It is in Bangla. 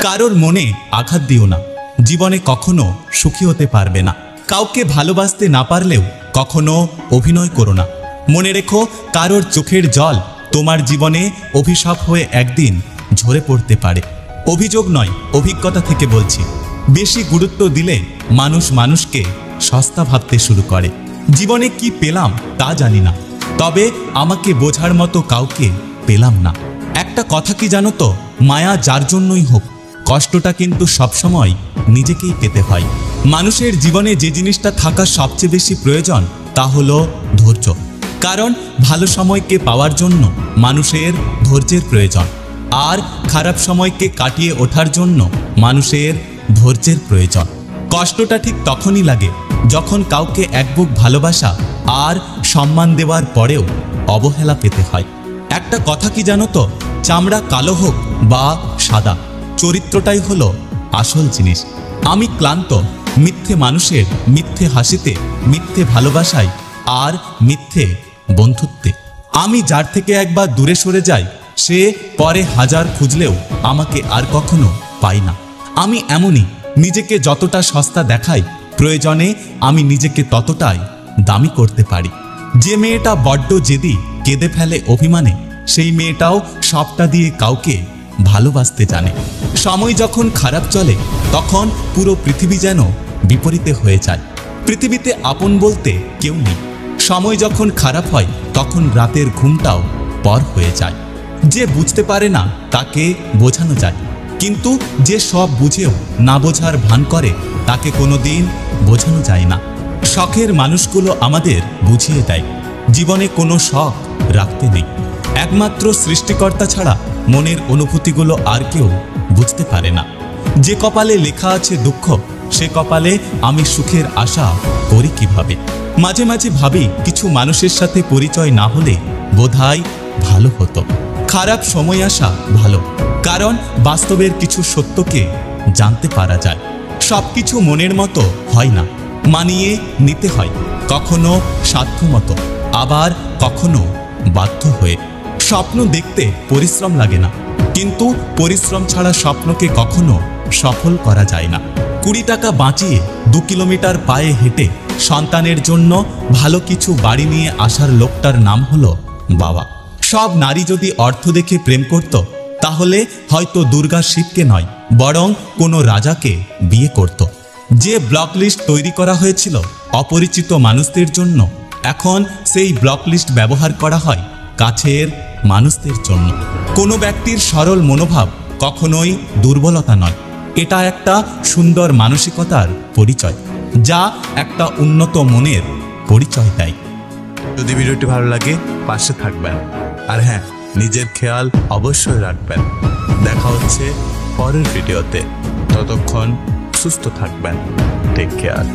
কারোর মনে আঘাত দিও না, জীবনে কখনো সুখী হতে পারবে না। কাউকে ভালোবাসতে না পারলেও কখনো অভিনয় করো না। মনে রেখো, কারোর চোখের জল তোমার জীবনে অভিশাপ হয়ে একদিন ঝরে পড়তে পারে। অভিযোগ নয়, অভিজ্ঞতা থেকে বলছি। বেশি গুরুত্ব দিলে মানুষ মানুষকে সস্তা ভাবতে শুরু করে। জীবনে কি পেলাম তা জানি না, তবে আমাকে বোঝার মতো কাউকে পেলাম না। একটা কথা কি জানো তো, মায়া যার জন্যই হোক, কষ্টটা কিন্তু সবসময় নিজেকেই পেতে হয়। মানুষের জীবনে যে জিনিসটা থাকা সবচেয়ে বেশি প্রয়োজন তা হলো ধৈর্য। কারণ ভালো সময়কে পাওয়ার জন্য মানুষের ধৈর্যের প্রয়োজন, আর খারাপ সময়কে কাটিয়ে ওঠার জন্য মানুষের ধৈর্যের প্রয়োজন। কষ্টটা ঠিক তখনই লাগে যখন কাউকে এক বুক ভালোবাসা আর সম্মান দেওয়ার পরেও অবহেলা পেতে হয়। একটা কথা কি জানো তো, চামড়া কালো হোক বা সাদা, চরিত্রটাই হলো আসল জিনিস। আমি ক্লান্ত মিথ্যে মানুষের মিথ্যে হাসিতে, মিথ্যে ভালোবাসায় আর মিথ্যে বন্ধুত্বে। আমি যার থেকে একবার দূরে সরে যাই, সে পরে হাজার খুঁজলেও আমাকে আর কখনো পাই না। আমি এমনই, নিজেকে যতটা সস্তা দেখাই, প্রয়োজনে আমি নিজেকে ততটাই দামি করতে পারি। যে মেয়েটা বড্ড জেদি, কেঁদে ফেলে অভিমানে, সেই মেয়েটাও সবটা দিয়ে কাউকে ভালোবাসতে জানে। সময় যখন খারাপ চলে তখন পুরো পৃথিবী যেন বিপরীতে হয়ে যায়। পৃথিবীতে আপন বলতে কেউ নেই। সময় যখন খারাপ হয় তখন রাতের ঘুমটাও পর হয়ে যায়। যে বুঝতে পারে না তাকে বোঝানো যায়, কিন্তু যে সব বুঝেও না বোঝার ভান করে তাকে কোনোদিন বোঝানো যায় না। শখের মানুষগুলো আমাদের বুঝিয়ে দেয় জীবনে কোনো শখ রাখতে নেই। একমাত্র সৃষ্টিকর্তা ছাড়া মনের অনুভূতিগুলো আর কেউ বুঝতে পারে না। যে কপালে লেখা আছে দুঃখ, সে কপালে আমি সুখের আশা করি কিভাবে। মাঝে মাঝে ভাবি, কিছু মানুষের সাথে পরিচয় না হলে বোধহয় ভালো হতো। খারাপ সময় আসা ভালো, কারণ বাস্তবের কিছু সত্যকে জানতে পারা যায়। সবকিছু মনের মতো হয় না, মানিয়ে নিতে হয়, কখনো সাধ্যমতো, আবার কখনো বাধ্য হয়ে। স্বপ্ন দেখতে পরিশ্রম লাগে না, কিন্তু পরিশ্রম ছাড়া স্বপ্নকে কখনো সফল করা যায় না। 20 টাকা বাঁচিয়ে 2 কিলোমিটার পায়ে হেঁটে সন্তানের জন্য ভালো কিছু বাড়ি নিয়ে আসার লোকটার নাম হলো বাবা। সব নারী যদি অর্থ দেখে প্রেম করত, তাহলে হয়তো দুর্গা শিবকে নয়, বরং কোনো রাজাকে বিয়ে করত। যে ব্লক লিস্ট তৈরি করা হয়েছিল অপরিচিত মানুষদের জন্য, এখন সেই ব্লক লিস্ট ব্যবহার করা হয় কাছের মানুষদের জন্য। কোনো ব্যক্তির সরল মনোভাব কখনোই দুর্বলতা নয়, এটা একটা সুন্দর মানসিকতার পরিচয়, যা একটা উন্নত মনের পরিচয় দেয়। যদি ভিডিওটি ভালো লাগে পাশে থাকবেন, আর হ্যাঁ, নিজের খেয়াল অবশ্যই রাখবেন। দেখা হচ্ছে পরের ভিডিওতে, ততক্ষণ সুস্থ থাকবেন। Take care.